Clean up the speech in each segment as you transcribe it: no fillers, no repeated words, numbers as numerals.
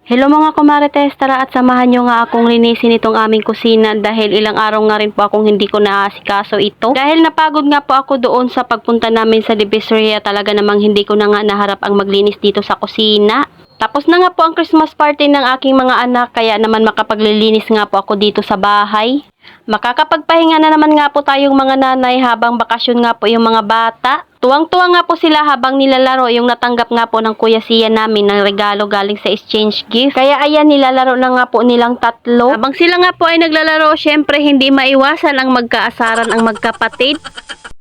Hello mga kumarites, tara at samahan nyo nga akong linisin itong aming kusina dahil ilang araw nga rin po akong hindi ko naasikaso ito. Dahil napagod nga po ako doon sa pagpunta namin sa Divisoria, talaga namang hindi ko na nga naharap ang maglinis dito sa kusina. Tapos na nga po ang Christmas party ng aking mga anak, kaya naman makapaglilinis nga po ako dito sa bahay. Makakapagpahinga na naman nga po tayong mga nanay habang bakasyon nga po yung mga bata. Tuwang-tuwa nga po sila habang nilalaro yung natanggap nga po ng Kuya Sia namin ng regalo galing sa exchange gift. Kaya ayan, nilalaro na nga po nilang tatlo. Habang sila nga po ay naglalaro, syempre hindi maiwasan ang magkaasaran ang magkapatid.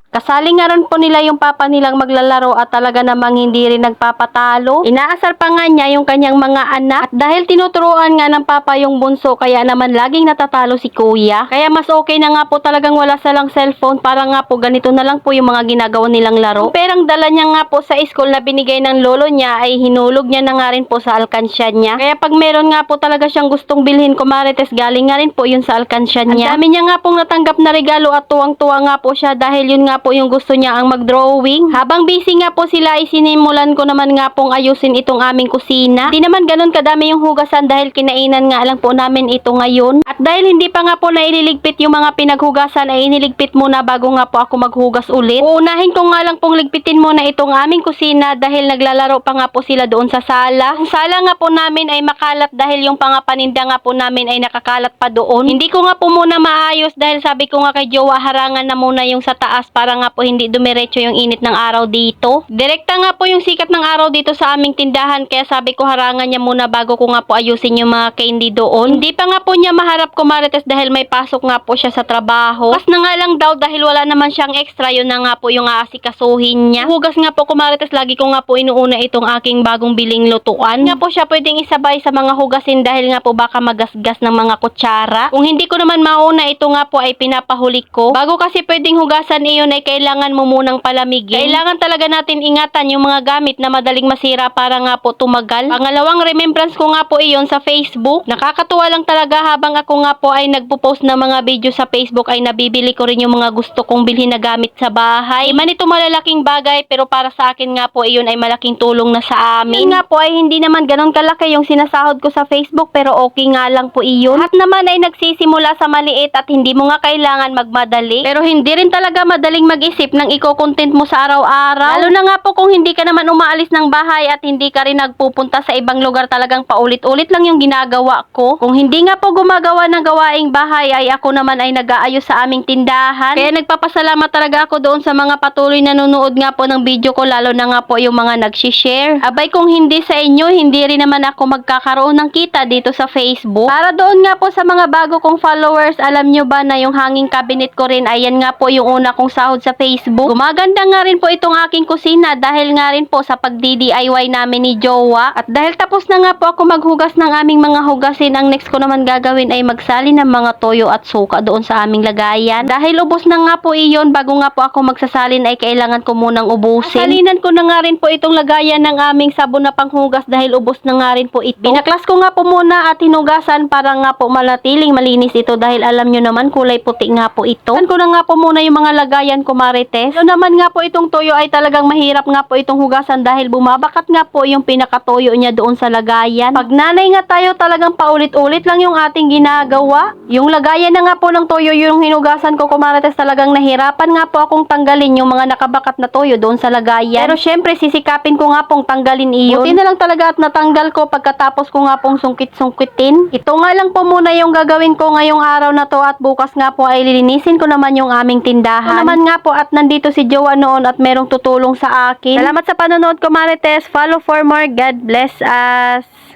Kasali nga rin po nila yung papa nilang maglalaro at talaga namang hindi rin nagpapatalo. Inaasar pa nga niya yung kanyang mga anak. At dahil tinuturuan nga ng papa yung bunso, kaya naman laging natatalo si kuya. Kaya mas okay na nga po talagang wala silang cellphone para nga po ganito na lang po yung mga ginagawa nilang laro. Yung perang dala niya nga po sa school na binigay ng lolo niya ay hinulog niya na nga rin po sa alkansya niya. Kaya pag meron nga po talaga siyang gustong bilhin, kumarites, galing nga rin po yun sa alkansya niya. Ang dami niya nga pong natanggap na regalo at tuwang-tuwa nga po siya dahil yun nga po yung gusto niya ang mag-drawing. Habang busy nga po sila, isinimulan ko naman nga pong ayusin itong aming kusina. Hindi naman ganun kadami yung hugasan dahil kinainan nga lang po namin ito ngayon. At dahil hindi pa nga po naililigpit yung mga pinaghugasan, ay iniligpit muna bago nga po ako maghugas ulit. Uunahin ko nga lang pong ligpitin muna itong aming kusina dahil naglalaro pa nga po sila doon sa sala. Ang sala nga po namin ay makalat dahil yung pangapaninda nga po namin ay nakakalat pa doon. Hindi ko nga po muna maayos dahil sabi ko nga kay Jowa, harangan na muna yung sa taas para nga po hindi dumiretso yung init ng araw dito. Direkta nga po yung sikat ng araw dito sa aming tindahan, kaya sabi ko harangan niya muna bago ko nga po ayusin yung mga candy doon. Hindi pa nga po niya maharap kumarites dahil may pasok nga po siya sa trabaho. Pas na nga lang daw dahil wala naman siyang extra, yun na nga po yung aasikasuhin niya. Hugas nga po kumarites, lagi ko nga po inuuna itong aking bagong biling lutuan. Nga po siya pwedeng isabay sa mga hugasin dahil nga po baka magasgas ng mga kutsara. Kung hindi ko naman mauna, ito nga po ay pinapahuli ko. Bago kasi pwedeng hugasan iyon ay kailangan mo munang palamigin. Kailangan talaga natin ingatan yung mga gamit na madaling masira para nga po tumagal. Pangalawang remembrance ko nga po iyon sa Facebook. Nakakatuwa lang talaga habang ako nga po ay nagpo-post ng mga video sa Facebook ay nabibili ko rin yung mga gusto kong bilhin na gamit sa bahay. Iman ito malalaking bagay pero para sa akin nga po iyon ay malaking tulong na sa amin. Yun nga po ay hindi naman ganun kalaki yung sinasahod ko sa Facebook pero okay nga lang po iyon. Lahat naman ay nagsisimula sa maliit at hindi mo nga kailangan magmadali. Pero hindi rin talaga madaling mag-isip ng iko-content mo sa araw-araw. Lalo na nga po kung hindi ka naman umaalis ng bahay at hindi ka rin nagpupunta sa ibang lugar, talagang paulit-ulit lang yung ginagawa ko. Kung hindi nga po gumagawa ng gawaing bahay ay ako naman ay nag-aayos sa aming tindahan. Kaya nagpapasalamat talaga ako doon sa mga patuloy na nanonood nga po ng video ko, lalo na nga po yung mga nag-share. Abay kung hindi sa inyo, hindi rin naman ako magkakaroon ng kita dito sa Facebook. Para doon nga po sa mga bago kong followers, alam nyo ba na yung hanging cabinet ko rin, ayan nga po yung una kong sahod sa Facebook. Gumaganda nga rin po itong aking kusina dahil nga rin po sa pag-DIY namin ni Jowa. At dahil tapos na nga po ako maghugas ng aming mga hugasin, ang next ko naman gagawin ay magsali ng mga toyo at suka doon sa aming lagayan. Dahil ubos na nga po iyon, bago nga po ako magsasalin ay kailangan ko munang ubusin. Salinan ko na nga rin po itong lagayan ng aming sabon na panghugas dahil ubos na nga rin po ito. Binaklas ko nga po muna at hinugasan para nga po malatiling malinis ito dahil alam nyo naman kulay puti nga po ito. Ko na nga po muna yung mga lagayan ko, marites. So naman nga po itong toyo ay talagang mahirap nga po itong hugasan dahil bumabakat nga po yung pinakatoyo niya doon sa lagayan. Pag nanay nga tayo, talagang paulit-ulit lang yung ating ginagawa. Yung lagayan na nga po ng toyo yung hinugasan ko, kumarites, talagang nahirapan nga po akong tanggalin yung mga nakabakat na toyo doon sa lagayan. Pero syempre sisikapin ko nga pong tanggalin iyon. Buti na lang talaga at natanggal ko pagkatapos ko nga pong sungkit-sungkitin. Ito nga lang po muna yung gagawin ko ngayong araw na to at bukas nga po ay lilinisin ko naman yung aming tindahan. Naman nga po at nandito si Jowa noon at merong tutulong sa akin. Salamat sa panonood ko, marites. Follow for more. God bless us.